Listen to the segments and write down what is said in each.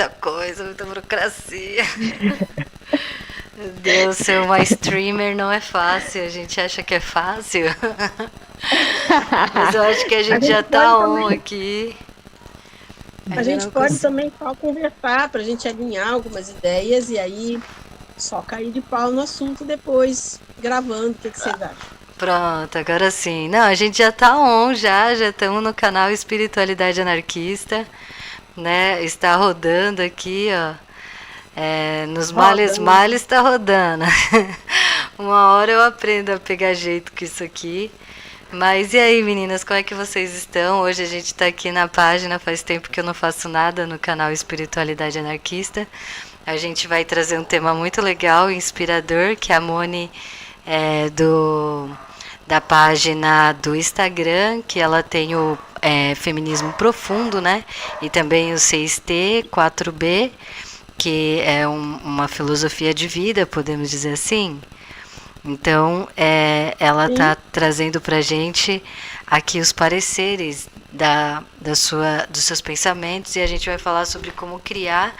muita coisa, muita burocracia. Meu Deus, ser uma streamer não é fácil. A gente acha que é fácil, mas eu acho que a A gente já gente tá pode on também, aqui. a Ainda gente não pode consigo. também só conversar para a gente alinhar algumas ideias e aí só cair de pau no assunto depois, gravando. O que que vocês acham? Pronto, agora sim. Não, a gente já tá on, já estamos no canal Espiritualidade Anarquista, né? Está rodando aqui, ó. Nos males Roda, né? males tá rodando. Uma hora eu aprendo a pegar jeito com isso aqui. Mas e aí, meninas, como é que vocês estão? Hoje a gente tá aqui na página, faz tempo que eu não faço nada no canal Espiritualidade Anarquista. A gente vai trazer um tema muito legal, inspirador, que a Moni da página do Instagram, que ela tem o Feminismo Profundo, né? E também o 6T, 4B, que é uma filosofia de vida, podemos dizer assim. Então, ela Sim, está trazendo para a gente aqui os pareceres dos seus pensamentos e a gente vai falar sobre como criar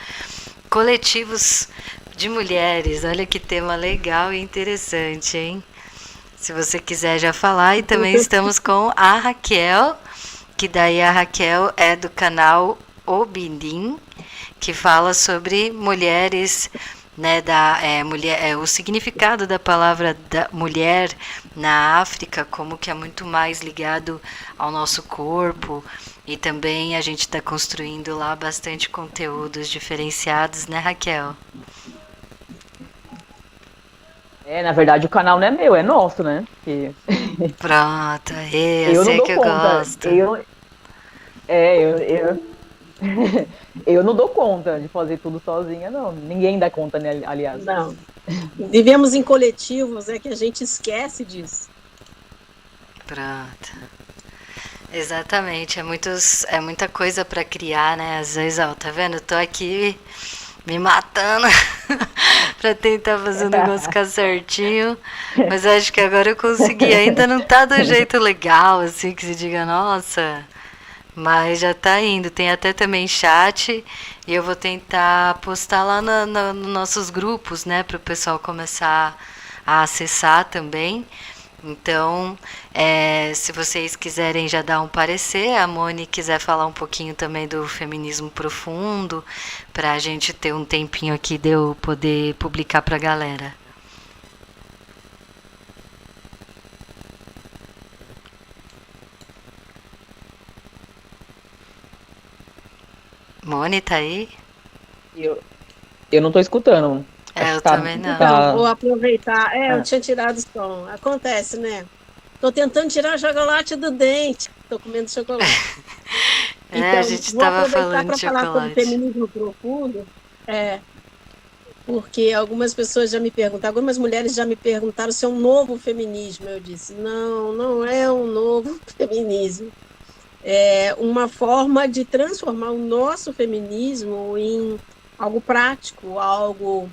coletivos de mulheres. Olha que tema legal e interessante, hein? Se você quiser já falar, e também estamos com a Raquel, que daí a Raquel é do canal Obindim, que fala sobre mulheres, né, o significado da palavra da mulher na África, como que é muito mais ligado ao nosso corpo, e também a gente está construindo lá bastante conteúdos diferenciados, né, Raquel? Na verdade, o canal não é meu, é nosso, né? Porque Pronto, aí, eu assim não é dou que eu conta. gosto. Eu, eu não dou conta de fazer tudo sozinha, não. Ninguém dá conta, né, aliás. não. Vivemos em coletivos, é que a gente esquece disso. Pronto. Exatamente, é muita coisa para criar, né? Às vezes, ó, tá vendo? Eu tô aqui me matando para tentar fazer o negócio ficar certinho, mas acho que agora eu consegui. Ainda não tá do jeito legal, assim, que se diga, nossa, mas já tá indo. Tem até também chat e eu vou tentar postar lá nos nossos grupos, né, para o pessoal começar a acessar também. Então, se vocês quiserem já dar um parecer, a Moni quiser falar um pouquinho também do feminismo profundo, para a gente ter um tempinho aqui de eu poder publicar para a galera. Moni, tá aí? Eu, eu não tô escutando. Acho Eu que tá, também não. Então, vou tá. aproveitar. Eu Ah, tinha tirado o som. Acontece, né? Estou tentando tirar o chocolate do dente. Estou comendo chocolate. A Então, gente vou estava aproveitar falando para de falar sobre chocolate. feminismo profundo, porque algumas pessoas já me perguntaram, algumas mulheres já me perguntaram se é um novo feminismo. Eu disse, não, não é um novo feminismo. É uma forma de transformar o nosso feminismo em algo prático, algo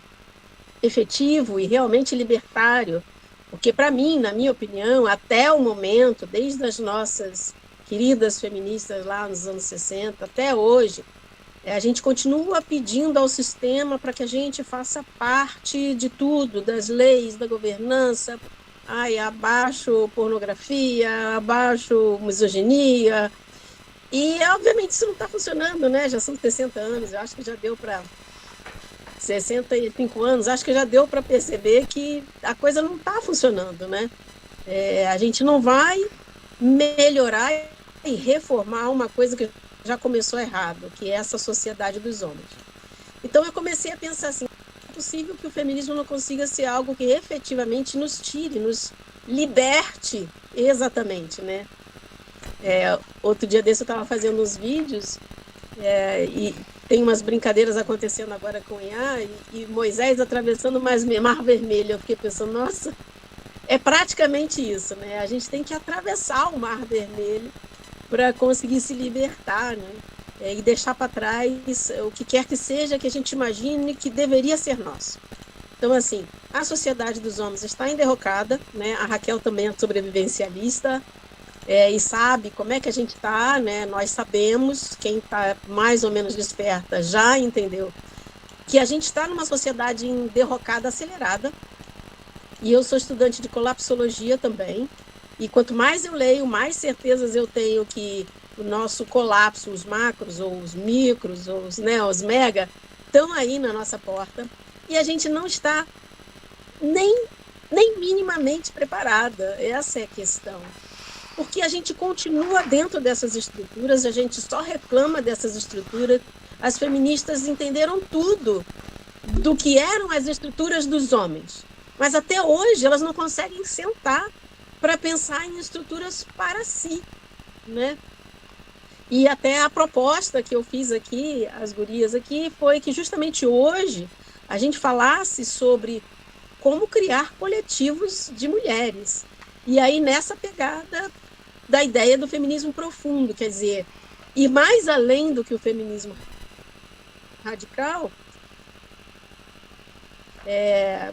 efetivo e realmente libertário, porque para mim, na minha opinião, até o momento, desde as nossas queridas feministas lá nos anos 60 até hoje, a gente continua pedindo ao sistema para que a gente faça parte de tudo, das leis, da governança, ai, abaixo pornografia, abaixo misoginia, e obviamente isso não está funcionando, né? Já são 60 anos, eu acho que já deu para 65 anos, acho que já deu para perceber que a coisa não está funcionando, né? A gente não vai melhorar e reformar uma coisa que já começou errado, que é essa sociedade dos homens. Então eu comecei a pensar assim, é possível que o feminismo não consiga ser algo que efetivamente nos tire, nos liberte exatamente, né? Outro dia desse eu estava fazendo uns vídeos e tem umas brincadeiras acontecendo agora com o IA e Moisés atravessando mais Mar Vermelho. Eu fiquei pensando, nossa, é praticamente isso, né? A gente tem que atravessar o Mar Vermelho para conseguir se libertar, né? E deixar para trás o que quer que seja que a gente imagine que deveria ser nosso. Então, assim, a sociedade dos homens está enderrocada, né? A Raquel também é sobrevivencialista. e sabe como é que a gente está, né? Nós sabemos, quem está mais ou menos desperta já entendeu que a gente está numa sociedade em derrocada acelerada, e eu sou estudante de colapsologia também, e quanto mais eu leio, mais certezas eu tenho que o nosso colapso, os macros, ou os micros, ou os mega, estão aí na nossa porta, e a gente não está nem minimamente preparada. Essa é a questão. Porque a gente continua dentro dessas estruturas, a gente só reclama dessas estruturas. As feministas entenderam tudo do que eram as estruturas dos homens, mas até hoje elas não conseguem sentar para pensar em estruturas para si, né? E até a proposta que eu fiz aqui, as gurias aqui, foi que justamente hoje a gente falasse sobre como criar coletivos de mulheres. E aí nessa pegada da ideia do feminismo profundo, quer dizer, e mais além do que o feminismo radical,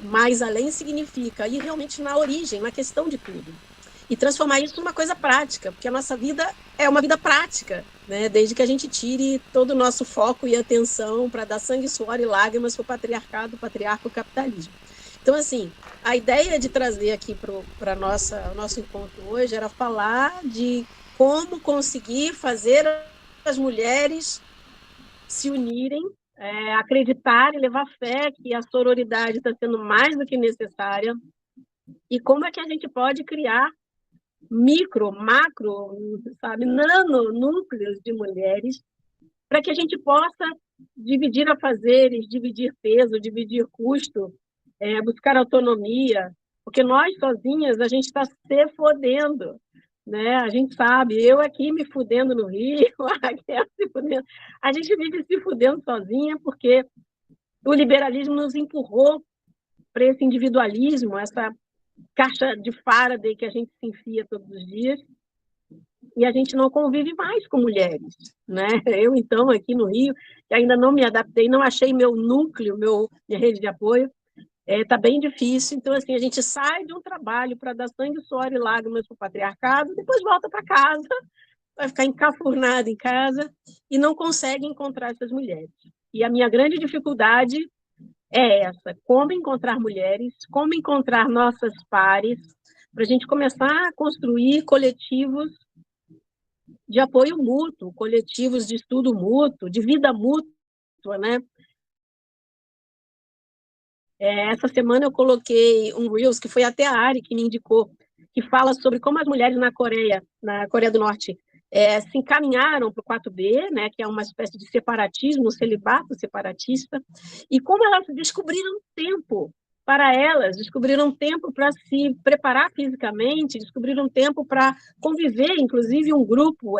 mais além significa ir realmente na origem, na questão de tudo. E transformar isso numa coisa prática, porque a nossa vida é uma vida prática, né? Desde que a gente tire todo o nosso foco e atenção para dar sangue, suor e lágrimas para o patriarcado, o patriarca, o capitalismo. Então, assim, a ideia de trazer aqui para o nosso encontro hoje era falar de como conseguir fazer as mulheres se unirem, acreditar e levar fé que a sororidade está sendo mais do que necessária, e como é que a gente pode criar micro, macro, sabe, nano núcleos de mulheres para que a gente possa dividir afazeres, dividir peso, dividir custo, buscar autonomia, porque nós sozinhas a gente está se fodendo, né? A gente sabe, eu aqui me fudendo no Rio, a Raquel se fudendo, a gente vive se fudendo sozinha porque o liberalismo nos empurrou para esse individualismo, essa caixa de Faraday que a gente se enfia todos os dias, e a gente não convive mais com mulheres, né? Eu, então, aqui no Rio, que ainda não me adaptei, não achei meu núcleo, minha rede de apoio, tá bem difícil. Então, assim, a gente sai de um trabalho para dar sangue, suor e lágrimas para o patriarcado, depois volta para casa, vai ficar encafurnada em casa e não consegue encontrar essas mulheres. E a minha grande dificuldade é essa: como encontrar mulheres, como encontrar nossas pares, para a gente começar a construir coletivos de apoio mútuo, coletivos de estudo mútuo, de vida mútua, né? Essa semana eu coloquei um Reels, que foi até a Ari que me indicou, que fala sobre como as mulheres na Coreia do Norte, se encaminharam para o 4B, né, que é uma espécie de separatismo, um celibato separatista, e como elas descobriram tempo para elas, descobriram tempo para se preparar fisicamente, descobriram tempo para conviver, inclusive um grupo,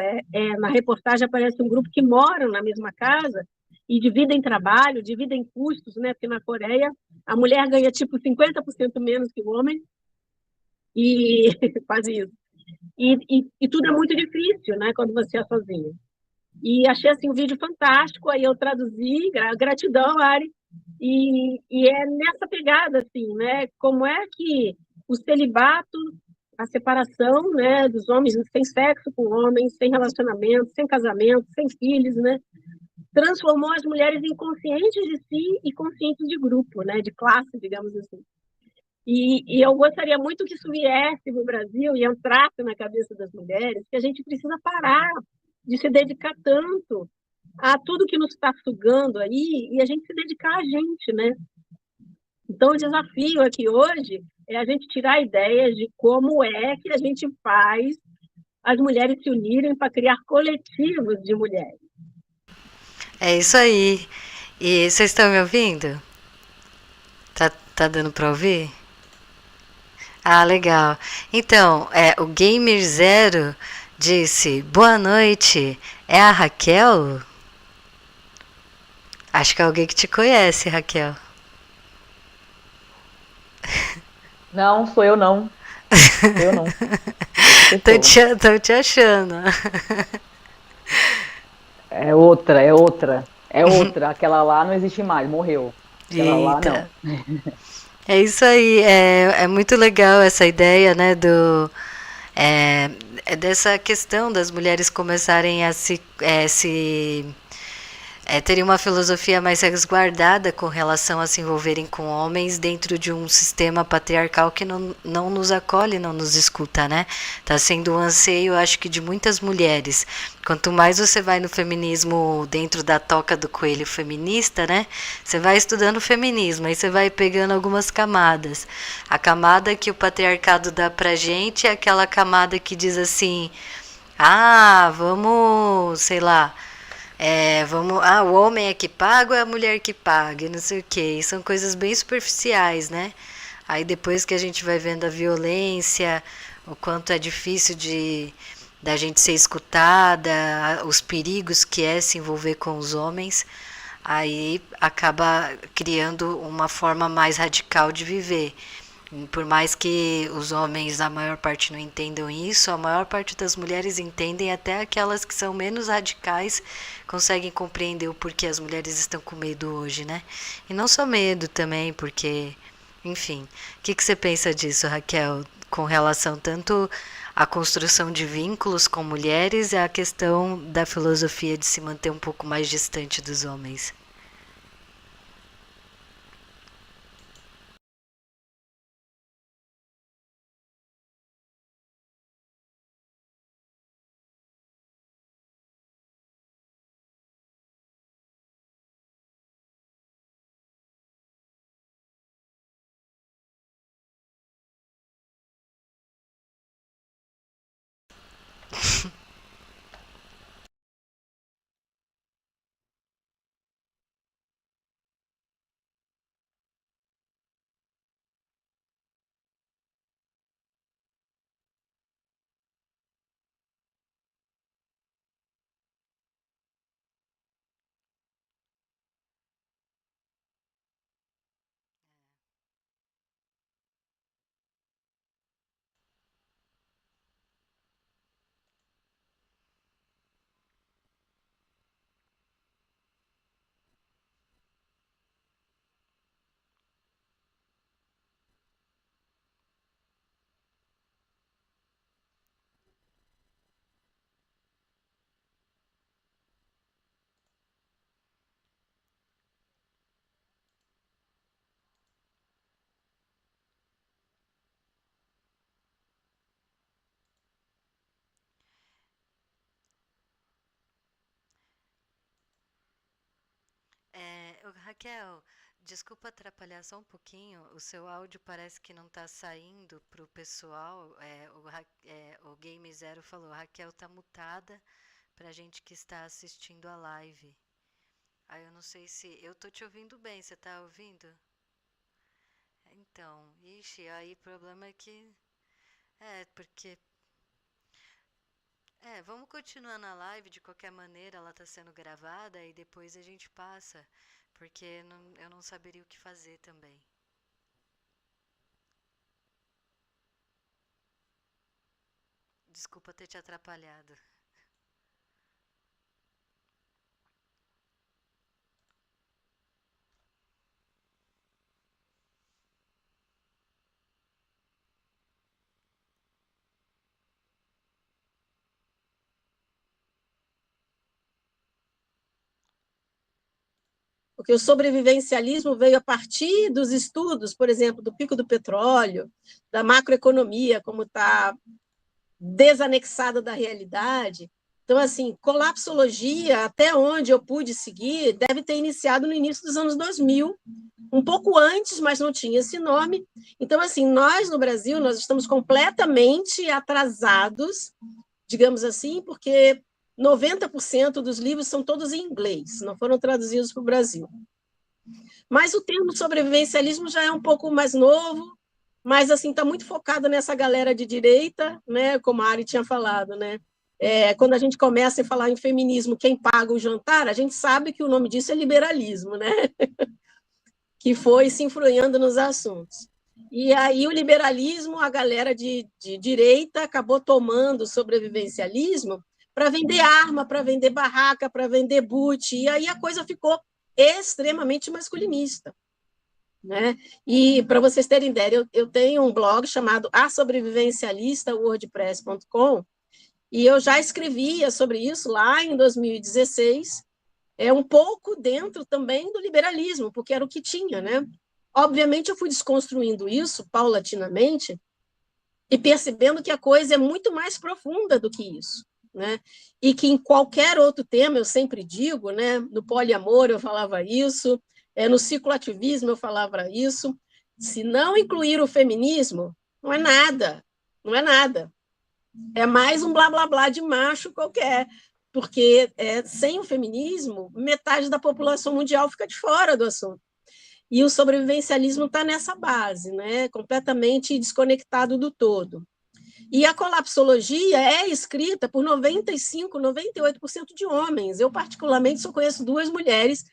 na reportagem aparece um grupo que moram na mesma casa e dividem trabalho, dividem custos, né, porque na Coreia a mulher ganha tipo 50% menos que o homem, e quase isso. E tudo é muito difícil, né, quando você é sozinha. E achei assim um vídeo fantástico, aí eu traduzi, gratidão, Ari, e é nessa pegada, assim, né, como é que o celibato, a separação, né, dos homens sem sexo com homens, sem relacionamento, sem casamento, sem filhos, né, transformou as mulheres em conscientes de si e conscientes de grupo, né, de classe, digamos assim. E eu gostaria muito que isso viesse no Brasil e entrasse na cabeça das mulheres, que a gente precisa parar de se dedicar tanto a tudo que nos está sugando aí e a gente se dedicar a gente, né? Então, o desafio aqui hoje é a gente tirar ideias de como é que a gente faz as mulheres se unirem para criar coletivos de mulheres. É isso aí. E vocês estão me ouvindo? Tá dando para ouvir? Ah, legal. Então, o Gamer Zero disse: boa noite, é a Raquel? Acho que é alguém que te conhece, Raquel. Não, sou eu não. Eu não. Tô te achando. É outra. Aquela lá não existe mais, morreu. Aquela lá não. É isso aí, é muito legal essa ideia, né, É, é dessa questão das mulheres começarem a terem uma filosofia mais resguardada com relação a se envolverem com homens dentro de um sistema patriarcal que não nos acolhe, não nos escuta, né? Tá sendo um anseio, acho que, de muitas mulheres. Quanto mais você vai no feminismo dentro da toca do coelho feminista, né? Você vai estudando feminismo, aí você vai pegando algumas camadas. A camada que o patriarcado dá pra gente é aquela camada que diz assim: ah, vamos, sei lá, o homem é que paga ou é a mulher que paga, e não sei o quê. E são coisas bem superficiais, né? Aí depois que a gente vai vendo a violência, o quanto é difícil da gente ser escutada, os perigos que é se envolver com os homens, aí acaba criando uma forma mais radical de viver. Por mais que os homens, a maior parte, não entendam isso, a maior parte das mulheres entendem, até aquelas que são menos radicais conseguem compreender o porquê as mulheres estão com medo hoje, né? E não só medo também, porque, enfim. O que você pensa disso, Raquel, com relação tanto à construção de vínculos com mulheres e à questão da filosofia de se manter um pouco mais distante dos homens? Raquel, desculpa atrapalhar só um pouquinho. O seu áudio parece que não está saindo para o pessoal. O Game Zero falou: Raquel tá mutada para gente que está assistindo a live. Aí eu não sei se eu tô te ouvindo bem. Você tá ouvindo? Então, ixi, aí o problema é que porque vamos continuar na live, de qualquer maneira ela tá sendo gravada e depois a gente passa, porque eu não saberia o que fazer também. Desculpa ter te atrapalhado. Porque o sobrevivencialismo veio a partir dos estudos, por exemplo, do pico do petróleo, da macroeconomia, como está desanexada da realidade. Então, assim, colapsologia, até onde eu pude seguir, deve ter iniciado no início dos anos 2000, um pouco antes, mas não tinha esse nome. Então, assim, nós no Brasil, nós estamos completamente atrasados, digamos assim, porque 90% dos livros são todos em inglês, não foram traduzidos para o Brasil. Mas o termo sobrevivencialismo já é um pouco mais novo, mas assim está muito focado nessa galera de direita, né? Como a Ari tinha falado, né? Quando a gente começa a falar em feminismo, quem paga o jantar, a gente sabe que o nome disso é liberalismo, né? Que foi se influindo nos assuntos. E aí o liberalismo, a galera de direita acabou tomando o sobrevivencialismo para vender arma, para vender barraca, para vender boot, e aí a coisa ficou extremamente masculinista. né? E para vocês terem ideia, eu tenho um blog chamado A Sobrevivencialista, wordpress.com, e eu já escrevia sobre isso lá em 2016, um pouco dentro também do liberalismo, porque era o que tinha, né? Obviamente, eu fui desconstruindo isso paulatinamente e percebendo que a coisa é muito mais profunda do que isso, né? E que em qualquer outro tema, eu sempre digo, né? No poliamor eu falava isso, no cicloativismo eu falava isso. Se não incluir o feminismo, não é nada, não é nada. É mais um blá blá blá de macho qualquer, porque sem o feminismo, metade da população mundial fica de fora do assunto. E o sobrevivencialismo está nessa base, né? Completamente desconectado do todo. E a colapsologia é escrita por 95%, 98% de homens. Eu, particularmente, só conheço 2 mulheres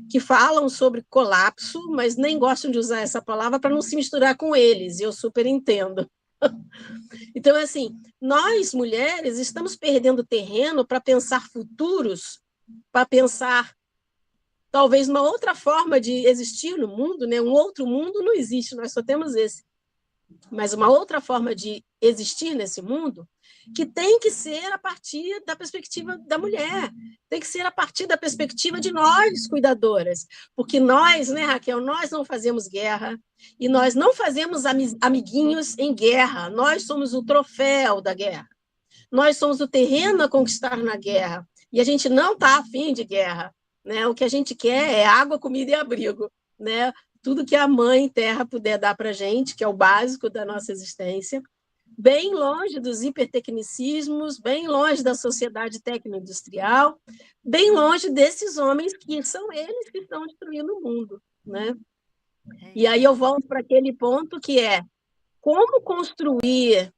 que falam sobre colapso, mas nem gostam de usar essa palavra para não se misturar com eles, e eu super entendo. Então, assim, nós, mulheres, estamos perdendo terreno para pensar futuros, para pensar talvez uma outra forma de existir no mundo, né? Um outro mundo não existe, nós só temos esse. Mas uma outra forma de existir nesse mundo que tem que ser a partir da perspectiva da mulher, tem que ser a partir da perspectiva de nós, cuidadoras, porque nós, né, Raquel, nós não fazemos guerra e nós não fazemos amiguinhos em guerra, nós somos o troféu da guerra, nós somos o terreno a conquistar na guerra e a gente não está afim de guerra, né? O que a gente quer é água, comida e abrigo, né? Tudo que a mãe terra puder dar para a gente, que é o básico da nossa existência, bem longe dos hipertecnicismos, bem longe da sociedade tecno-industrial, bem longe desses homens que são eles que estão destruindo o mundo, né? E aí eu volto para aquele ponto que é como construir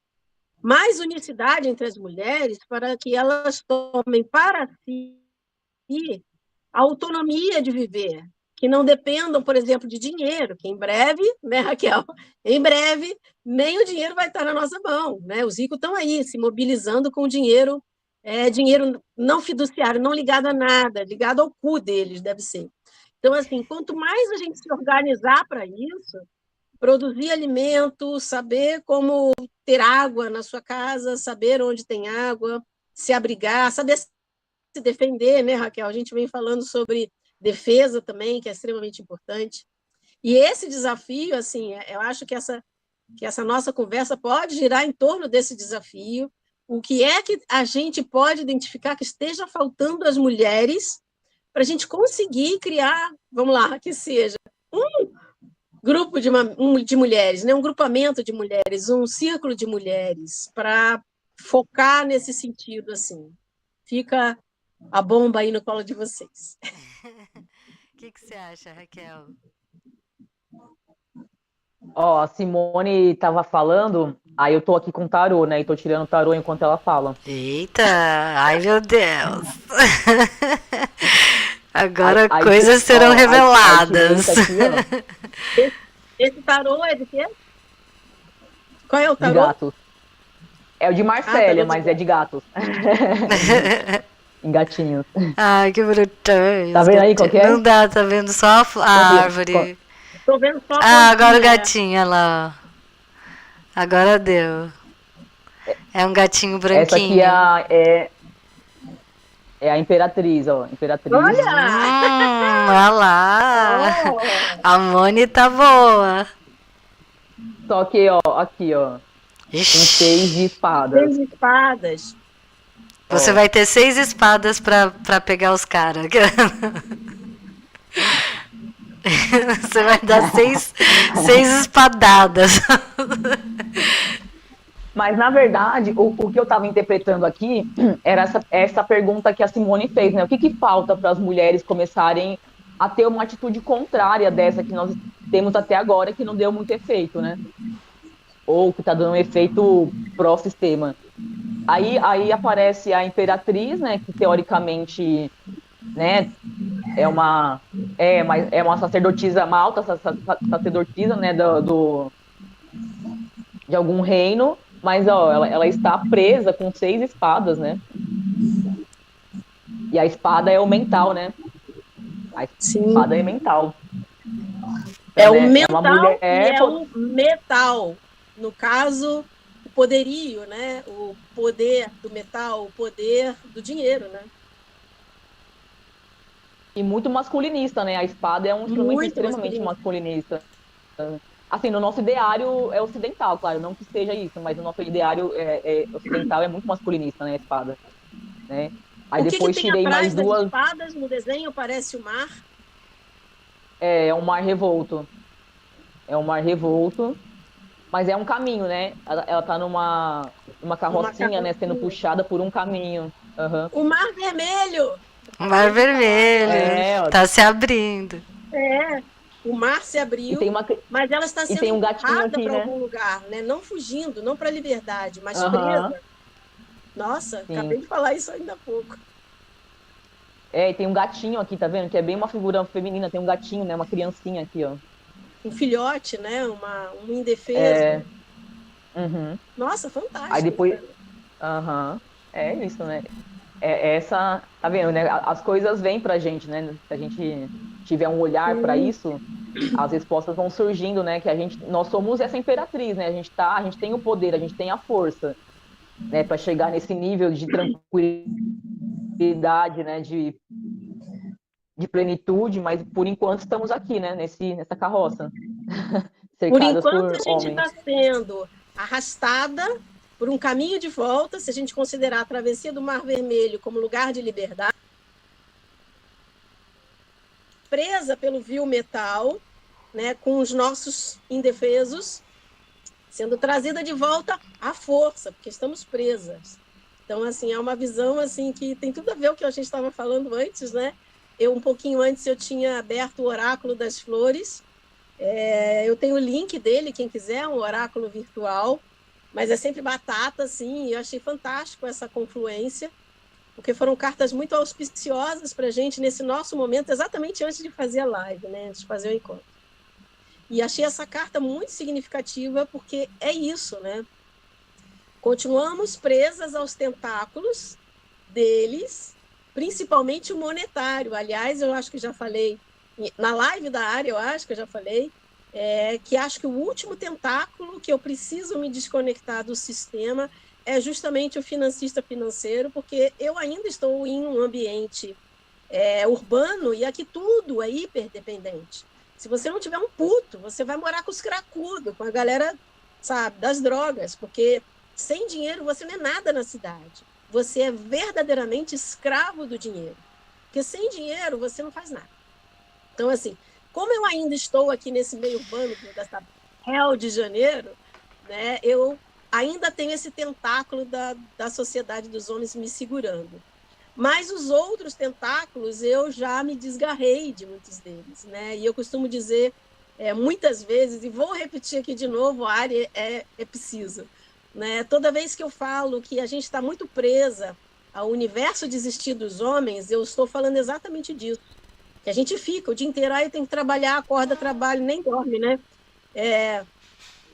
mais unicidade entre as mulheres para que elas tomem para si a autonomia de viver, que não dependam, por exemplo, de dinheiro, que em breve, né, Raquel? Em breve, nem o dinheiro vai estar na nossa mão, né? Os ricos estão aí, se mobilizando com dinheiro, dinheiro não fiduciário, não ligado a nada, ligado ao cu deles, deve ser. Então, assim, quanto mais a gente se organizar para isso, produzir alimentos, saber como ter água na sua casa, saber onde tem água, se abrigar, saber se defender, né, Raquel? A gente vem falando sobre defesa também, que é extremamente importante. E esse desafio, assim, eu acho que essa nossa conversa pode girar em torno desse desafio. O que é que a gente pode identificar que esteja faltando às mulheres para a gente conseguir criar, vamos lá, que seja um grupo de mulheres, né? Um grupamento de mulheres, um círculo de mulheres, para focar nesse sentido, assim. Fica a bomba aí no colo de vocês. O que você acha, Raquel? Ó, a Simone tava falando, aí eu tô aqui com tarô, né? E tô tirando tarô enquanto ela fala. Eita! Ai, meu Deus! Agora Aí, coisas serão reveladas. Aqui, esse tarô é de quê? Qual é o de tarô? gatos. É o de Marcélia, tarô de mas é de gatos. Em gatinhos. Ai, que bonitinho. Tá vendo aí qual que é? Não dá, tá vendo só a árvore. Tô vendo só Ah, agora o gatinho, olha lá. Agora deu. É um gatinho branquinho. Essa aqui é a Imperatriz, ó. Imperatriz. Olha! Olha lá. Oh. A Moni tá boa. Só que, ó, aqui, ó. Com 6 de espadas. 6 espadas. Você vai ter 6 espadas pra pegar os caras. Você vai dar 6 espadadas. Mas, na verdade, o que eu estava interpretando aqui era essa pergunta que a Simone fez, né? O que falta para as mulheres começarem a ter uma atitude contrária dessa que nós temos até agora, que não deu muito efeito, né? Ou que está dando um efeito pró-sistema. Aí aparece a Imperatriz, né? Que teoricamente, né? É uma sacerdotisa, uma alta sacerdotisa, né? De algum reino. Mas, ó, ela está presa com 6 espadas, né? E a espada é o mental, né? A espada é mental. É Então, o né, é uma mental e mulher. é o metal. No caso, o poderio, né? O poder do metal, o poder do dinheiro, né? E muito masculinista, né? A espada é um instrumento Muito extremamente masculino. masculinista. Assim, no nosso ideário é ocidental, claro, não que seja isso, mas o nosso ideário ocidental é muito masculinista, né? A espada, né? Aí O que depois tem tirei mais atrás das duas, espadas no desenho? Parece o mar. é um mar revolto. É um mar revolto, mas é um caminho, né? Ela tá numa Uma carrocinha, né? Sendo carrocinha. puxada por um caminho. Aham. O Mar Vermelho! O Mar Acabei de falar. Vermelho É, ó, tá se abrindo. É, o mar se e tem abriu, uma, mas ela está e sendo tem um gatinho empurrada aqui, para né? algum lugar, né? Não fugindo, não para a liberdade, mas Aham, presa. Nossa, sim. acabei de falar isso ainda há pouco. É, e tem um gatinho aqui, tá vendo? Que é bem uma figura feminina. Tem um gatinho, né? Uma criancinha aqui, ó. Um filhote, né? Um indefeso. É, uhum. Nossa, Aí fantástico. depois, aham, é isso, né? Essa, tá vendo, né? As coisas vêm pra gente, né? Se a gente tiver um olhar para Sim. isso, as respostas vão surgindo, né? Que nós somos essa imperatriz, né? A gente tem o poder, a gente tem a força, né? Para chegar nesse nível de tranquilidade, né? De plenitude, mas por enquanto estamos aqui, né? Nessa carroça, Por cercadas enquanto, a por gente homens. está sendo arrastada por um caminho de volta, se a gente considerar a travessia do Mar Vermelho como lugar de liberdade, presa pelo vil metal, né, com os nossos indefesos, sendo trazida de volta à força, porque estamos presas. Então, assim, é uma visão assim que tem tudo a ver com o que a gente estava falando antes, né? Eu, um pouquinho antes, eu tinha aberto o Oráculo das Flores. Eu tenho o link dele, quem quiser, um oráculo virtual, mas é sempre batata, assim, e eu achei fantástico essa confluência, porque foram cartas muito auspiciosas para a gente nesse nosso momento, exatamente antes de fazer a live, né? Antes de fazer o encontro. E achei essa carta muito significativa, porque é isso, né? Continuamos presas aos tentáculos deles, principalmente o monetário. Aliás, eu acho que já falei, na live da área, eu acho que eu já falei, que acho que o último tentáculo que eu preciso me desconectar do sistema é justamente o financista financeiro, porque eu ainda estou em um ambiente urbano e aqui tudo é hiperdependente. Se você não tiver um puto, você vai morar com os cracudos, com a galera, sabe, das drogas, porque sem dinheiro você não é nada na cidade. Você é verdadeiramente escravo do dinheiro. Porque sem dinheiro você não faz nada. Então, assim, como eu ainda estou aqui nesse meio urbano dessa Rio de Janeiro, né, eu ainda tenho esse tentáculo da sociedade dos homens me segurando. Mas os outros tentáculos eu já me desgarrei de muitos deles, né? E eu costumo dizer muitas vezes, e vou repetir aqui de novo, a área é preciso, né? Toda vez que eu falo que a gente está muito presa ao universo de existir dos homens, eu estou falando exatamente disso. Que a gente fica o dia inteiro, aí tem que trabalhar, acorda, trabalha, nem dorme, né?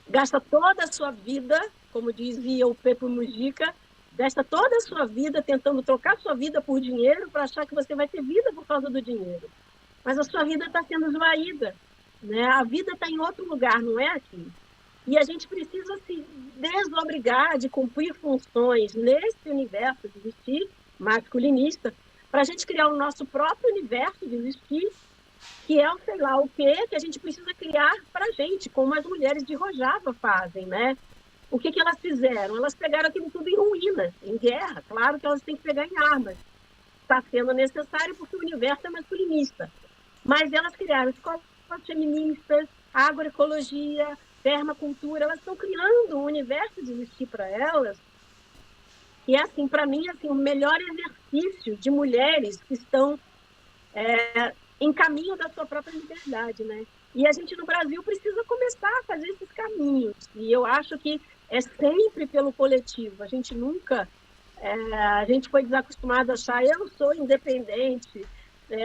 Gasta toda a sua vida, como dizia o Pepe Mujica, gasta toda a sua vida tentando trocar sua vida por dinheiro para achar que você vai ter vida por causa do dinheiro. Mas a sua vida está sendo esvaída, né? A vida está em outro lugar, não é aqui. E a gente precisa se desobrigar de cumprir funções nesse universo de existir masculinista para a gente criar o nosso próprio universo de existir, que é o sei lá o quê, que a gente precisa criar para a gente, como as mulheres de Rojava fazem, né? O que elas fizeram? Elas pegaram aquilo tudo em ruínas, em guerra. Claro que elas têm que pegar em armas. Está sendo necessário porque o universo é masculinista. Mas elas criaram escolas feministas, agroecologia, permacultura. Elas estão criando um universo de existir para elas. E, assim, para mim, assim, o melhor exercício de mulheres que estão em caminho da sua própria liberdade, né? E a gente no Brasil precisa começar a fazer esses caminhos. E eu acho que é sempre pelo coletivo. A gente nunca... a gente foi desacostumado a achar eu sou independente,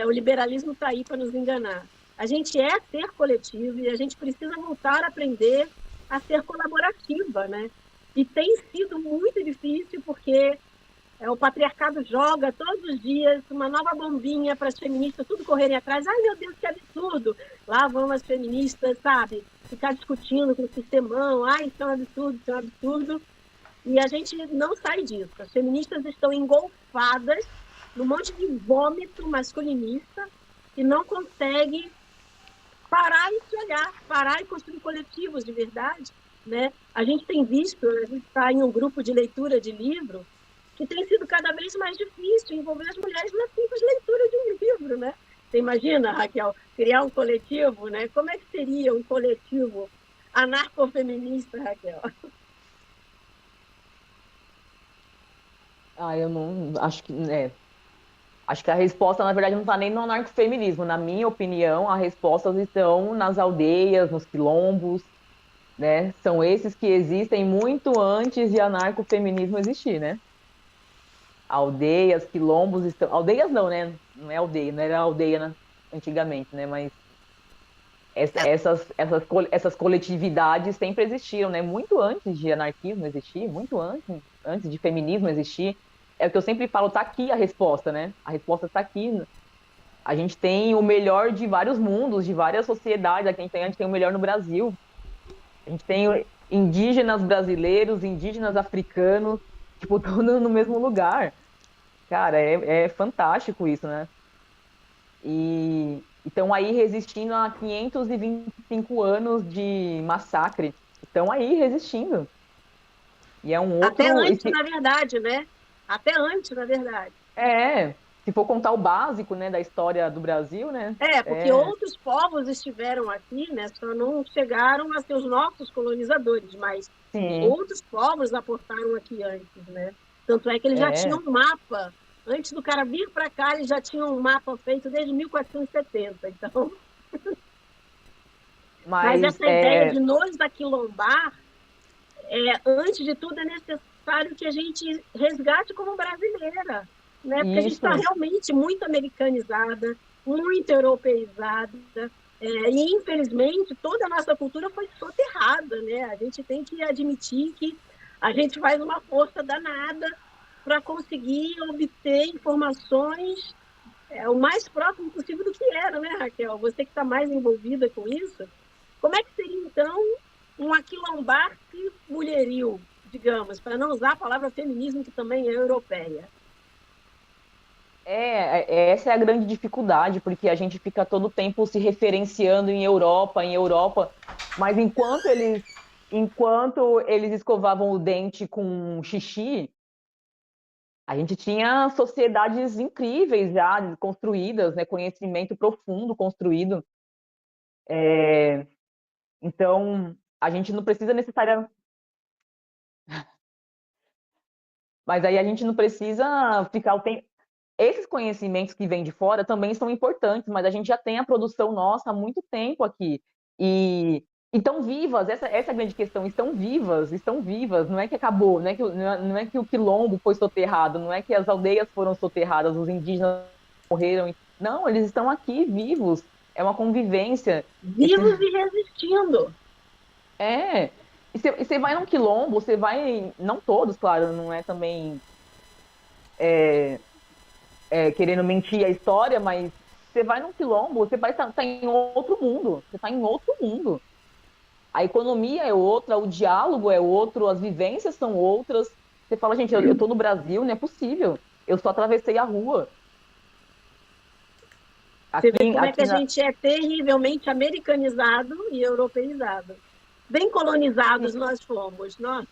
o liberalismo está aí para nos enganar. A gente é ser coletivo e a gente precisa voltar a aprender a ser colaborativa, né? E tem sido muito difícil porque O patriarcado joga todos os dias uma nova bombinha para as feministas tudo correrem atrás. Ai, meu Deus, que absurdo! Lá vão as feministas, sabe? Ficar discutindo com o sistemão. Ai, isso é um absurdo, isso é um absurdo. E a gente não sai disso. As feministas estão engolfadas num monte de vômito masculinista e não conseguem parar e se olhar, parar e construir coletivos de verdade, né? A gente tem visto, a gente está em um grupo de leitura de livro, que tem sido cada vez mais difícil envolver as mulheres na simples leitura de um livro, né? Você imagina, Raquel, criar um coletivo, né? Como é que seria um coletivo anarcofeminista, Raquel? Eu não acho que acho que a resposta, na verdade, não está nem no anarcofeminismo. Na minha opinião, as respostas estão nas aldeias, nos quilombos, né? São esses que existem muito antes de anarcofeminismo existir, né? Aldeias, quilombos estão. Aldeias não, né? Não é aldeia, não era aldeia, né? Antigamente, né? Mas essas coletividades sempre existiram, né? Muito antes de anarquismo existir, muito antes de feminismo existir. É o que eu sempre falo, tá aqui a resposta, né? A resposta tá aqui. A gente tem o melhor de vários mundos, de várias sociedades. Aqui a gente tem o melhor no Brasil. A gente tem indígenas brasileiros, indígenas africanos, tipo, todos no mesmo lugar. Cara, é fantástico isso, né? E estão aí resistindo a 525 anos de massacre. Estão aí resistindo. E é um Até outro. antes, na verdade, né? Até antes, na verdade. Se for contar o básico, né, da história do Brasil, né? Porque outros povos estiveram aqui, né? Só não chegaram a ser os nossos colonizadores, mas Sim, outros povos aportaram aqui antes, né? Tanto é que eles já tinham um mapa. Antes do cara vir para cá, eles já tinham um mapa feito desde 1470. Então, mas essa ideia de nos aquilombar, antes de tudo, é necessário que a gente resgate como brasileira, né? Porque a gente está realmente muito americanizada, muito europeizada, e infelizmente toda a nossa cultura foi soterrada, né? A gente tem que admitir que a gente faz uma força danada para conseguir obter informações o mais próximo possível do que era, né, Raquel? Você que está mais envolvida com isso, como é que seria, então, um aquilombar-se mulheril, digamos, para não usar a palavra feminismo, que também é europeia? Essa é a grande dificuldade, porque a gente fica todo o tempo se referenciando em Europa, mas enquanto eles escovavam o dente com xixi, a gente tinha sociedades incríveis já construídas, né, conhecimento profundo construído. Então, a gente não precisa necessariamente. Mas aí a gente não precisa ficar o tempo. Esses conhecimentos que vêm de fora também são importantes, mas a gente já tem a produção nossa há muito tempo aqui. E estão vivas, essa é a grande questão, estão vivas, não é que acabou, não é que o quilombo foi soterrado, não é que as aldeias foram soterradas, os indígenas morreram. Não, eles estão aqui vivos, é uma convivência. Vivos e resistindo. E você vai num quilombo, você vai. Não todos, claro, não é também querendo mentir a história, mas você vai num quilombo, você vai estar em outro mundo. Você está em outro mundo. A economia é outra, o diálogo é outro, as vivências são outras. Você fala, gente, eu tô no Brasil, não é possível. Eu só atravessei a rua. Você vê como é que a gente é terrivelmente americanizado e europeizado. Bem colonizados nós fomos, nossa.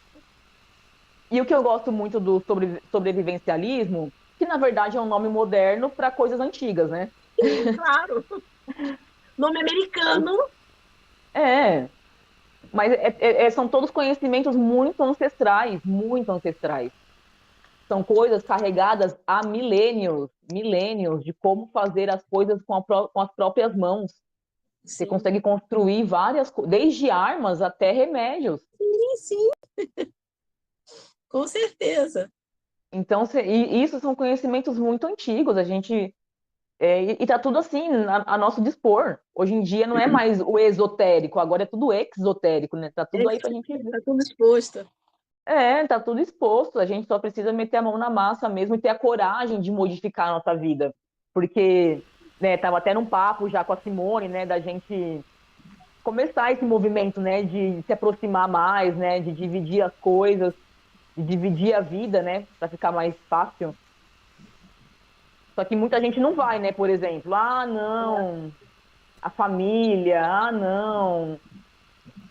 E o que eu gosto muito do sobrevivencialismo, que na verdade é um nome moderno para coisas antigas, né? Sim, claro. Nome americano. Mas são todos conhecimentos muito ancestrais, muito ancestrais. São coisas carregadas há milênios de como fazer as coisas com as próprias mãos. Sim. Você consegue construir várias coisas, desde armas até remédios. Sim. Com certeza. Então, isso são conhecimentos muito antigos. A gente e está tudo assim, a nosso dispor. Hoje em dia não é mais o esotérico, agora é tudo exotérico, né? Está tudo aí para a gente ver. Está tudo exposto. Tá tudo exposto. A gente só precisa meter a mão na massa mesmo e ter a coragem de modificar a nossa vida. Porque, né, tava até num papo já com a Simone, né, da gente começar esse movimento, né, de se aproximar mais, né, de dividir as coisas, de dividir a vida, né, para ficar mais fácil. Só que muita gente não vai, né, por exemplo. Ah, não, a família, ah, não,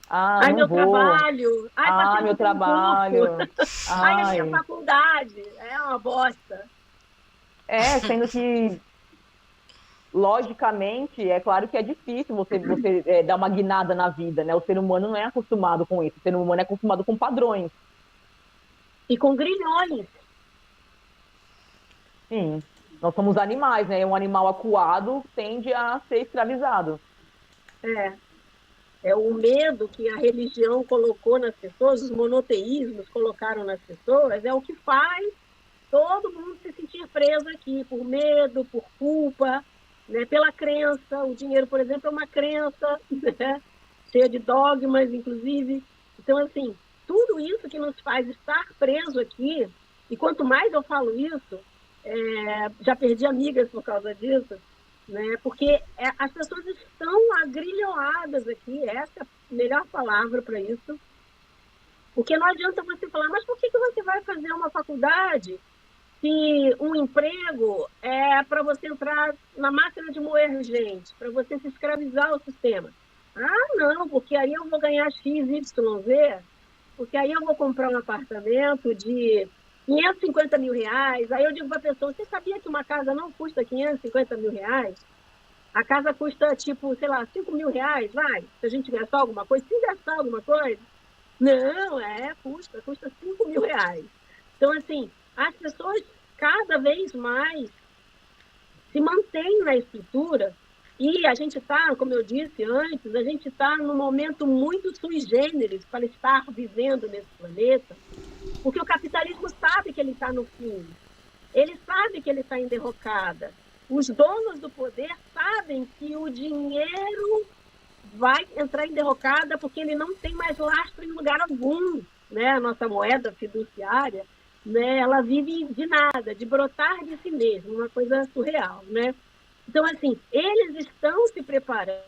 ah, Ai, não meu vou, trabalho. Ai, ah, passei meu no concurso. trabalho, Ai, a minha ai. faculdade. É uma bosta. Sendo que, logicamente, é claro que é difícil você dar uma guinada na vida, né? O ser humano não é acostumado com isso, o ser humano é acostumado com padrões. E com grilhões. Sim, nós somos animais, né? Um animal acuado tende a ser escravizado. É. É o medo que a religião colocou nas pessoas, os monoteísmos colocaram nas pessoas, é o que faz todo mundo se sentir preso aqui, por medo, por culpa, né, pela crença. O dinheiro, por exemplo, é uma crença, né, cheia de dogmas, inclusive. Então, assim, tudo isso que nos faz estar preso aqui, e quanto mais eu falo isso, já perdi amigas por causa disso, né, porque as pessoas estão agrilhoadas aqui, essa é a melhor palavra para isso, porque não adianta você falar, mas por que você vai fazer uma faculdade se um emprego é para você entrar na máquina de moer gente, para você se escravizar ao sistema? Ah, não, porque aí eu vou ganhar X, Y, Z, porque aí eu vou comprar um apartamento de 550 mil reais. Aí eu digo para a pessoa, você sabia que uma casa não custa 550 mil reais? A casa custa, tipo, sei lá, 5 mil reais, vai, se a gente gastar alguma coisa. Se gastar alguma coisa, não, custa 5 mil reais. Então, assim, as pessoas cada vez mais se mantêm na estrutura e a gente está, como eu disse antes, a gente está num momento muito sui generis para estar vivendo nesse planeta, porque o capitalismo sabe que ele está no fim, ele sabe que ele está em derrocada. Os donos do poder sabem que o dinheiro vai entrar em derrocada porque ele não tem mais lastro em lugar algum, né? A nossa moeda fiduciária, né? Ela vive de nada, de brotar de si mesma, uma coisa surreal, né? Então, assim, eles estão se preparando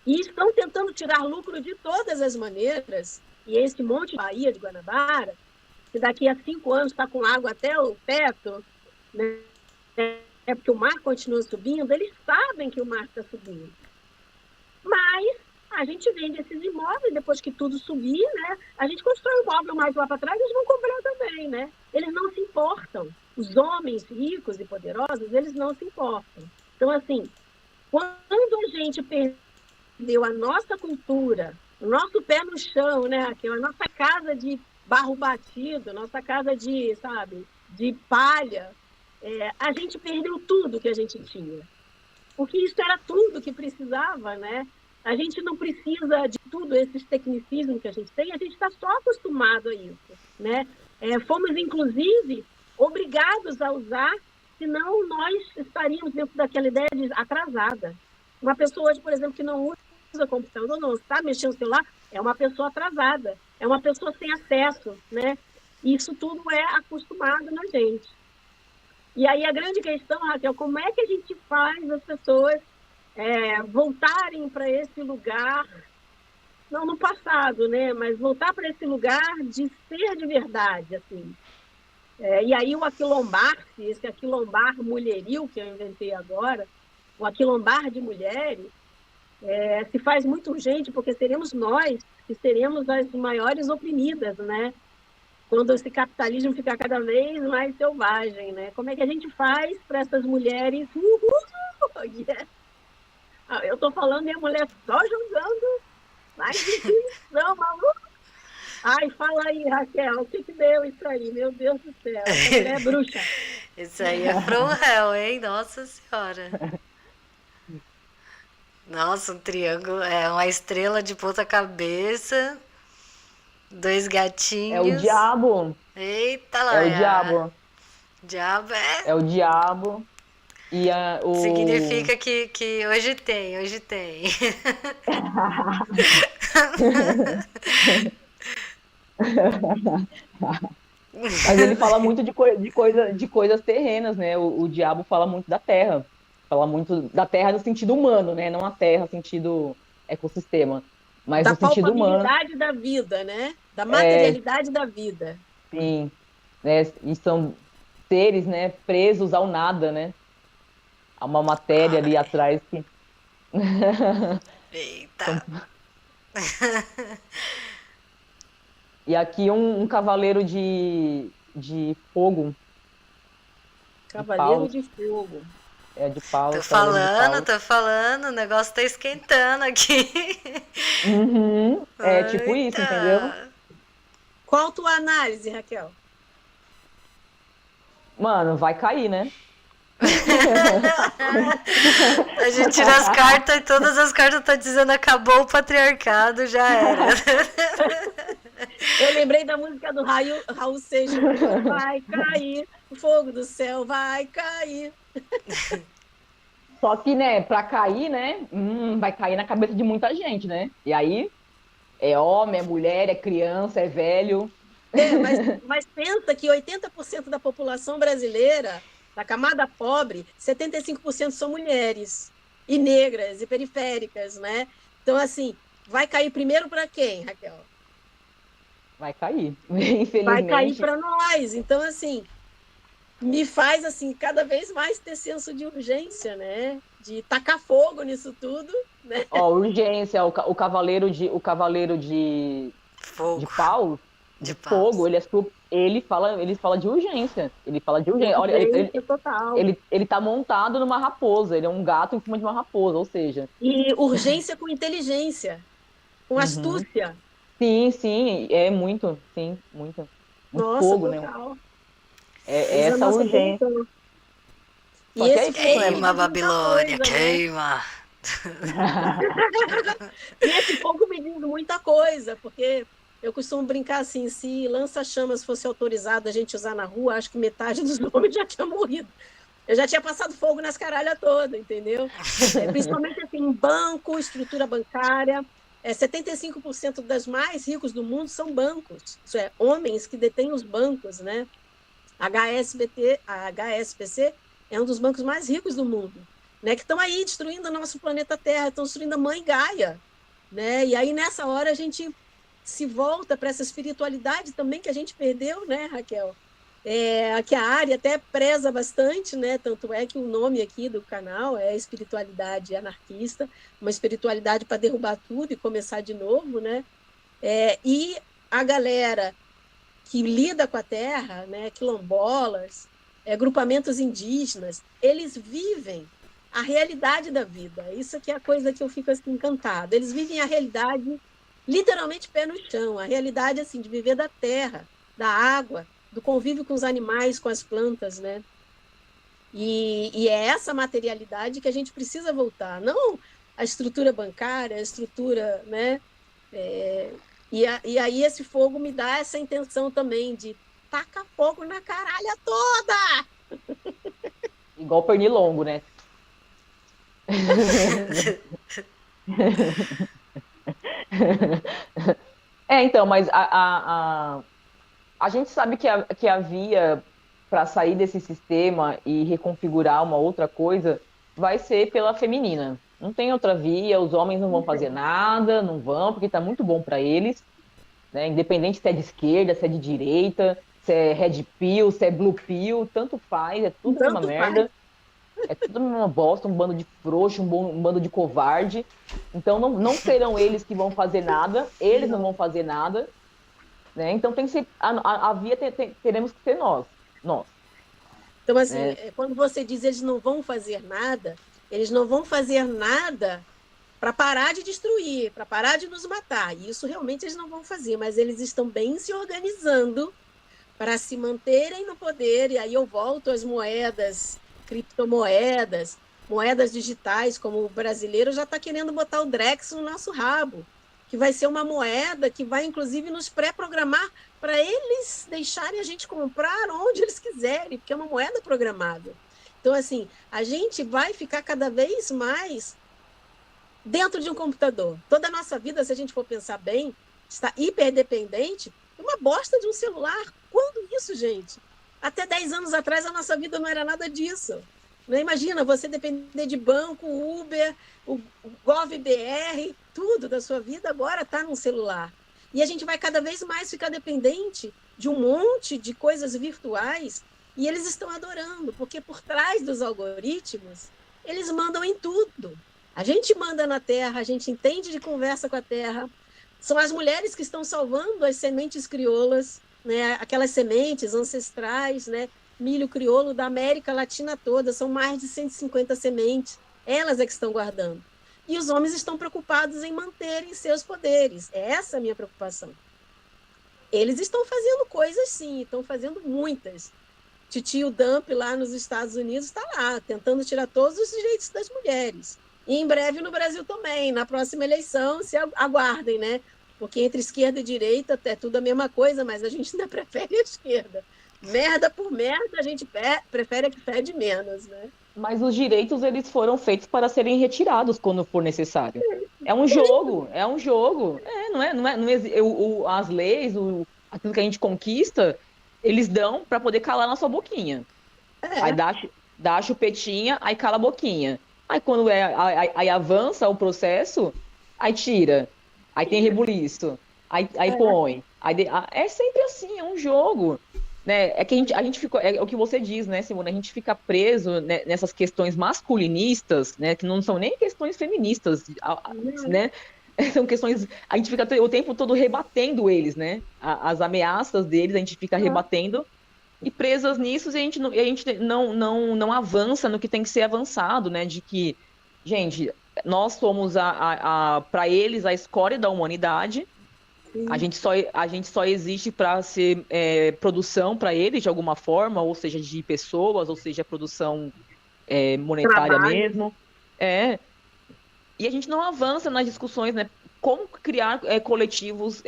e estão tentando tirar lucro de todas as maneiras. E esse monte de Bahia de Guanabara, que daqui a 5 anos está com água até o teto, né? É porque o mar continua subindo, eles sabem que o mar está subindo. Mas a gente vende esses imóveis, depois que tudo subir, né? A gente constrói um imóvel mais lá para trás, eles vão comprar também, né? Eles não se importam. Os homens ricos e poderosos, eles não se importam. Então, assim, quando a gente perdeu a nossa cultura, o nosso pé no chão, né? Aquela nossa casa de barro batido, nossa casa de, sabe, de palha, a gente perdeu tudo que a gente tinha. Porque isso era tudo que precisava, né? A gente não precisa de tudo esses tecnicismos que a gente tem, a gente está só acostumado a isso, né? Fomos, inclusive, obrigados a usar, senão nós estaríamos dentro daquela ideia de atrasada. Uma pessoa hoje, por exemplo, que não usa computador, não está mexendo no celular, é uma pessoa atrasada, é uma pessoa sem acesso, né? Isso tudo é acostumado na gente. E aí a grande questão, Raquel, como é que a gente faz as pessoas voltarem para esse lugar, não no passado, né, mas voltar para esse lugar de ser de verdade, assim. E aí o aquilombar-se, esse aquilombar mulheril que eu inventei agora, o aquilombar de mulheres, se faz muito urgente, porque seremos nós que seremos as maiores oprimidas, né? Quando esse capitalismo ficar cada vez mais selvagem, né? Como é que a gente faz para essas mulheres... Yeah. Eu estou falando e a mulher só jogando mais intuição, maluco. Ai, fala aí, Raquel, o que deu isso aí? Meu Deus do céu, essa mulher é bruxa. Isso aí é from hell, hein? Nossa Senhora. Nossa, um triângulo, é uma estrela de ponta cabeça, dois É o gatinhos. diabo, Eita é lá, o diabo, diabo é. é o diabo. E Significa que hoje tem, hoje tem. Mas ele fala muito de coisas terrenas, né? O diabo fala muito da terra. Fala muito da terra no sentido humano, né? Não a terra no sentido ecossistema, mas Da no sentido humano, palpabilidade da vida, né? Da é, materialidade da vida. sim, né? E são seres, né, presos ao nada, né? Há uma matéria ali Ai, atrás que eita. são. E aqui um cavaleiro de fogo, de Cavaleiro paus, de fogo. de paus, cavaleiro de paus. Tô falando, o negócio tá esquentando aqui. Uhum, é tipo isso, Eita. entendeu? Qual tua análise, Raquel? Mano, vai cair, né? A gente tira as cartas e todas as cartas tá dizendo acabou o patriarcado, já era. Eu lembrei da música do Raul Seixas. Vai cair, o fogo do céu vai cair. Só que, né, pra cair, né, vai cair na cabeça de muita gente, né? E aí, é homem, é mulher, é criança, é velho. Mas pensa que 80% da população brasileira, da camada pobre, 75% são mulheres, e negras, e periféricas, né? Então, assim, vai cair primeiro para quem, Raquel? Vai cair. Vai cair Infelizmente, para nós. Então, assim, me faz, assim, cada vez mais ter senso de urgência, né? De tacar fogo nisso tudo, né? ó, urgência, o cavaleiro de Fogo pau, de de fogo, paus. ele fala de urgência. Ele fala de urgência. Olha, Urgência total. ele tá montado numa raposa, ele é um gato em cima de uma raposa, ou seja, E urgência com inteligência, com uhum. astúcia. Sim, sim, é muito, sim, muito. Muito Nossa, fogo, né? total. É Eis a essa nossa urgência. posição. Só E que é esse isso, fogo né? me Queima, diz muita Babilônia, coisa, né? queima. E esse fogo me diz muita coisa, porque eu costumo brincar assim, se lança-chamas fosse autorizado a gente usar na rua, acho que metade dos homens já tinha morrido. Eu já tinha passado fogo nas caralhas todas, entendeu? Principalmente assim, em banco, estrutura bancária. 75% das mais ricos do mundo são bancos. Isso é, homens que detêm os bancos, né? A HSBC é um dos bancos mais ricos do mundo, né? Que estão aí destruindo o nosso planeta Terra, estão destruindo a mãe Gaia, né? E aí nessa hora a gente se volta para essa espiritualidade também que a gente perdeu, né, Raquel? Que a área até preza bastante, né? Tanto é que o nome aqui do canal é Espiritualidade Anarquista, uma espiritualidade para derrubar tudo e começar de novo, né? E a galera que lida com a terra, né, quilombolas, agrupamentos indígenas, eles vivem a realidade da vida. Isso que é a coisa que eu fico assim, encantada. Eles vivem a realidade literalmente pé no chão, a realidade assim de viver da terra, da água, do convívio com os animais, com as plantas, né? E é essa materialidade que a gente precisa voltar, não a estrutura bancária, a estrutura, né? E aí esse fogo me dá essa intenção também de tacar fogo na caralha toda! Igual pernilongo, né? Então, mas a gente sabe que a via para sair desse sistema e reconfigurar uma outra coisa vai ser pela feminina. Não tem outra via, os homens não vão fazer nada, não vão, porque tá muito bom para eles, né? Independente se é de esquerda, se é de direita, se é red pill, se é blue pill, tanto faz, é tudo a mesma Tanto faz. merda, é tudo a mesma bosta, um bando de frouxo, um bando de covarde. Então não serão eles que vão fazer nada, eles não vão fazer nada, né? Então tem que ser a via teremos que ser nós, Então, assim, né? quando você diz eles não vão fazer nada, eles não vão fazer nada para parar de destruir, para parar de nos matar. E isso realmente eles não vão fazer, mas eles estão bem se organizando para se manterem no poder. E aí eu volto às moedas, criptomoedas, moedas digitais, como o brasileiro já está querendo botar o Drex no nosso rabo, que vai ser uma moeda que vai, inclusive, nos pré-programar para eles deixarem a gente comprar onde eles quiserem, porque é uma moeda programada. Então, assim, a gente vai ficar cada vez mais dentro de um computador. Toda a nossa vida, se a gente for pensar bem, está hiperdependente de uma bosta de um celular. Quando isso, gente? Até 10 anos atrás, a nossa vida não era nada disso. Não imagina você depender de banco, Uber, o GovBR, tudo da sua vida agora está num celular. E a gente vai cada vez mais ficar dependente de um monte de coisas virtuais e eles estão adorando, porque por trás dos algoritmos, eles mandam em tudo. A gente manda na terra, a gente entende de conversa com a terra. São as mulheres que estão salvando as sementes crioulas, né? Aquelas sementes ancestrais, né? Milho crioulo da América Latina toda, são mais de 150 sementes, elas é que estão guardando. E os homens estão preocupados em manterem seus poderes. Essa é a minha preocupação. Eles estão fazendo coisas, sim, estão fazendo muitas. Titio Dump, lá nos Estados Unidos, está lá, tentando tirar todos os direitos das mulheres. E em breve no Brasil também, na próxima eleição, se aguardem, né? Porque entre esquerda e direita é tudo a mesma coisa, mas a gente ainda prefere a esquerda. Merda por merda, a gente prefere a que fede menos, né? Mas os direitos, eles foram feitos para serem retirados quando for necessário. É um jogo, é um jogo. As leis, aquilo que a gente conquista, eles dão para poder calar na sua boquinha. Aí dá a chupetinha, aí cala a boquinha. Aí quando aí avança o processo, aí tira. Aí tem rebuliço. Aí põe. É sempre assim, é um jogo. Né? É que a gente fica, é o que você diz, né, Simone? A gente fica preso, né, nessas questões masculinistas, né, que não são nem questões feministas, né? São questões. A gente fica o tempo todo rebatendo eles, né? As ameaças deles, a gente fica rebatendo e presas nisso, e a gente não avança no que tem que ser avançado, né? De que, gente, nós somos para eles a escória da humanidade. A gente só existe para ser produção para eles, de alguma forma, ou seja, de pessoas, ou seja, produção monetária mesmo. E a gente não avança nas discussões, né? Como criar coletivos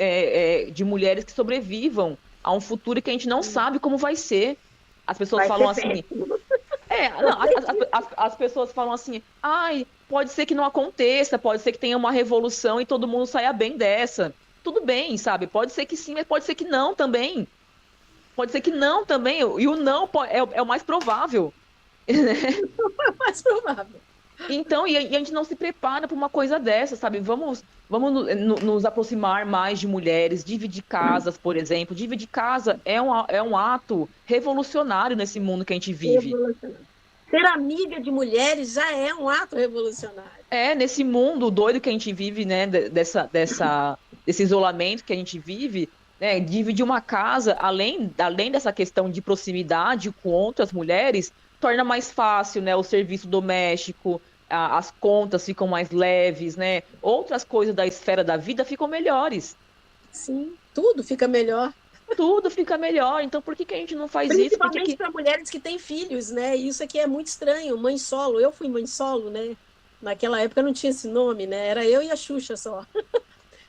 de mulheres que sobrevivam a um futuro que a gente não sabe como vai ser. As pessoas falam assim. As pessoas falam assim, pode ser que não aconteça, pode ser que tenha uma revolução e todo mundo saia bem dessa. Tudo bem, sabe? Pode ser que sim, mas pode ser que não também. Pode ser que não também. E o não é o mais provável. É o mais provável. Então, e a gente não se prepara para uma coisa dessa, sabe? Vamos nos aproximar mais de mulheres, dividir casas, por exemplo. Dividir casa é um ato revolucionário nesse mundo que a gente vive. Ser amiga de mulheres já é um ato revolucionário. Nesse mundo doido que a gente vive, né? Desse isolamento que a gente vive, né? Dividir uma casa, além dessa questão de proximidade com outras mulheres, torna mais fácil, né? O serviço doméstico, as contas ficam mais leves, né? Outras coisas da esfera da vida ficam melhores. Sim, tudo fica melhor. Tudo fica melhor. Então, por que a gente não faz isso? Principalmente para mulheres que têm filhos, né? Isso aqui é muito estranho. Mãe solo. Eu fui mãe solo, né? Naquela época não tinha esse nome, né? Era eu e a Xuxa só.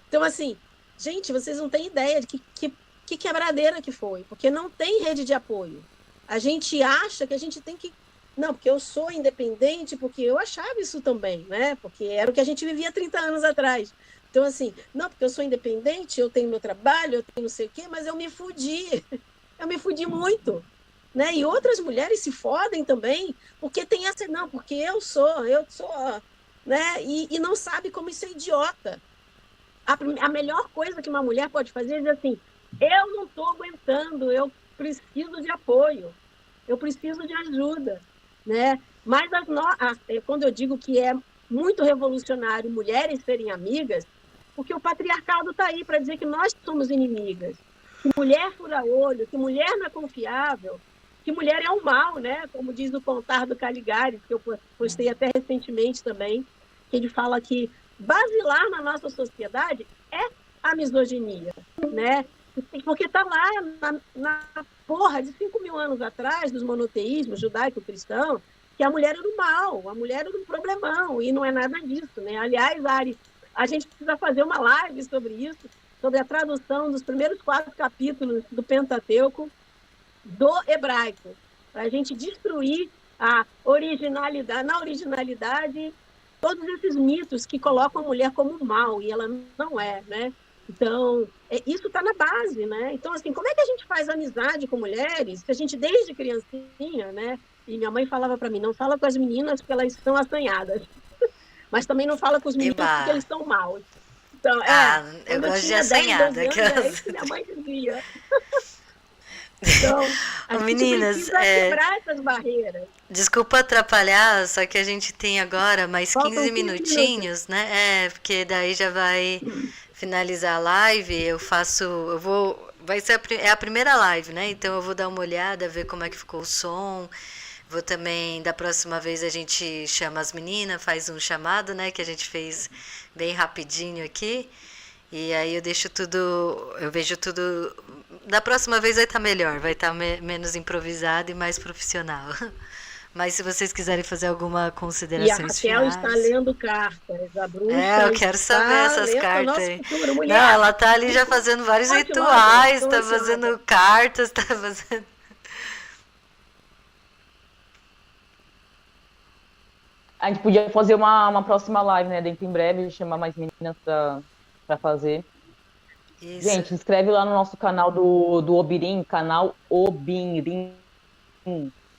Então, assim, gente, vocês não têm ideia de que quebradeira que foi, porque não tem rede de apoio. A gente acha que a gente tem que... Não, porque eu sou independente, porque eu achava isso também, né? Porque era o que a gente vivia 30 anos atrás. Então, assim, não, porque eu sou independente, eu tenho meu trabalho, eu tenho não sei o quê, mas eu me fudi. Eu me fudi muito. Né? E outras mulheres se fodem também, porque tem essa... Não, porque eu sou... Né? E não sabe como isso é idiota. A melhor coisa que uma mulher pode fazer é dizer assim, eu não estou aguentando, eu preciso de apoio, eu preciso de ajuda. Né? Mas quando eu digo que é muito revolucionário mulheres serem amigas, porque o patriarcado está aí para dizer que nós somos inimigas, que mulher fura olho, que mulher não é confiável, que mulher é um mal, né? Como diz o Contar do Caligari, que eu postei até recentemente também, que ele fala que basilar na nossa sociedade é a misoginia, né? Porque está lá na porra de 5.000 anos atrás, dos monoteísmos judaico-cristão, que a mulher era o mal, a mulher era um problemão, e não é nada disso, né? Aliás, Ari, a gente precisa fazer uma live sobre isso, sobre a tradução dos primeiros 4 capítulos do Pentateuco do hebraico, para a gente destruir A originalidade, na originalidade, todos esses mitos que colocam a mulher como mal, e ela não é, né? Então, isso está na base, né? Então, assim, como é que a gente faz amizade com mulheres, se a gente desde criancinha, né? E minha mãe falava para mim, não fala com as meninas porque elas estão assanhadas, mas também não fala com os meninos porque Eba. eles estão maus. Então, Eu quando eu gosto de tinha 10, 12 assanhada. anos, era isso que minha mãe dizia. Então, a Ô, gente meninas, precisa quebrar essas barreiras. desculpa atrapalhar, só que a gente tem agora mais Faltam 15 15 minutos. minutinhos, né? Porque daí já vai finalizar a live. Vai ser a primeira live, né? Então eu vou dar uma olhada, ver como é que ficou o som. Vou também, da próxima vez a gente chama as meninas, faz um chamado, né? Que a gente fez bem rapidinho aqui. E aí eu vejo tudo. Da próxima vez vai estar melhor, vai estar menos improvisado e mais profissional. Mas se vocês quiserem fazer alguma E a considerações Raquel está finais. lendo cartas. A bruxa Eu quero saber está essas lendo o cartas nosso aí. futuro. Não, Mulher, ela tá ali já fazendo vários estou ansiosa, rituais, estou tá ansiosa. fazendo cartas, tá fazendo. A gente podia fazer uma próxima live, né? Dentro em breve, chamar mais meninas pra fazer. Isso. Gente, inscreve lá no nosso canal do Obirim, canal Obirim,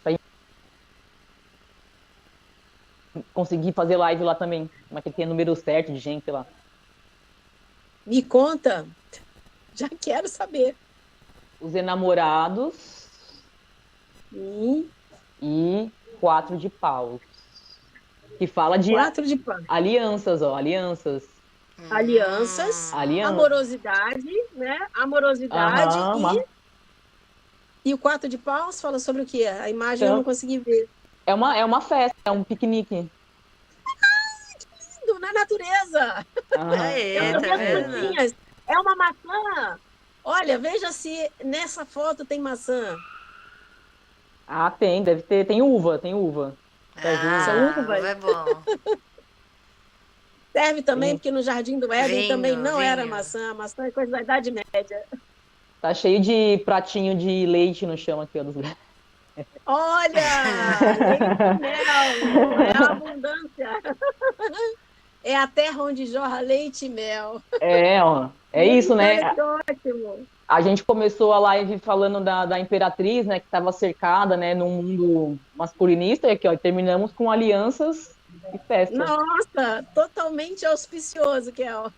pra gente conseguir fazer live lá também. Mas que tenha número certo de gente lá. Me conta. Já quero saber. Os enamorados e 4 de paus. Que fala de 4 de pano. alianças, ó, alianças. Alianças, Alianças. amorosidade, né? Amorosidade Aham, e o 4 de paus fala sobre o quê? A imagem eu não então, consegui ver. é uma festa, é um piquenique. Lindo, na natureza. Aham. Eu, Aê, eu tá vi as vendo? frutinhas. É uma maçã. Olha, veja se nessa foto tem maçã. Ah, deve ter, tem uva, tem uva. Pé de São uva. Ah, uvas. uva é bom. Serve também, Tem- porque no Jardim do Éden também Vinho, não era vinho. maçã. A maçã é coisa da Idade Média. Tá cheio de pratinho de leite no chão aqui, ó, dos lugares. Olha, leite e mel. É a abundância. É a terra onde jorra leite e mel. É, ó, é isso, né? Olha que ótimo. A gente começou a live falando da Imperatriz, né, que estava cercada, né, num mundo masculinista, e aqui, ó, terminamos com alianças e festa. Nossa, totalmente auspicioso, Kel.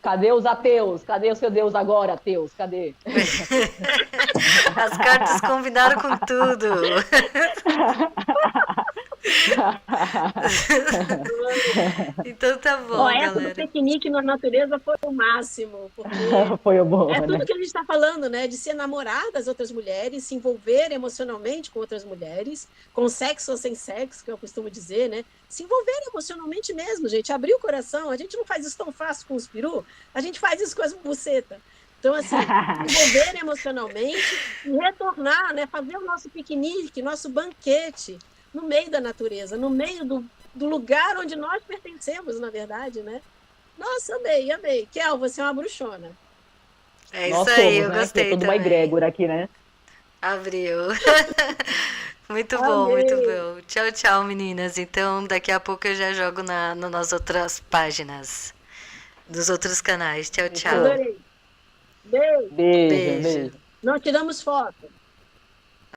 Cadê os ateus? Cadê o seu Deus agora, ateus? Cadê? As cartas combinaram com tudo. Então tá bom, Ó, essa do galera. piquenique na natureza foi o máximo, porque Foi o bom, é né? tudo que a gente está falando, né? De se enamorar das outras mulheres, se envolver emocionalmente com outras mulheres, com sexo ou sem sexo, que eu costumo dizer, né? Se envolver emocionalmente mesmo, gente. Abrir o coração. A gente não faz isso tão fácil com os peru, a gente faz isso com as bucetas. Então, assim, envolver emocionalmente e retornar, né? Fazer o nosso piquenique, nosso banquete no meio da natureza, no meio do lugar onde nós pertencemos, na verdade, né? Nossa, amei, amei. Kel, você é uma bruxona. É Nós isso aí, somos, eu né? Que é gostei toda uma também. egrégora aqui, né? Abriu. Muito bom, muito Amei. bom. Tchau, tchau, meninas. Então, daqui a pouco eu já jogo nas outras páginas dos outros canais. Tchau, tchau. Adorei. Beijo. Beijo, Beijo. beijo. Nós tiramos foto.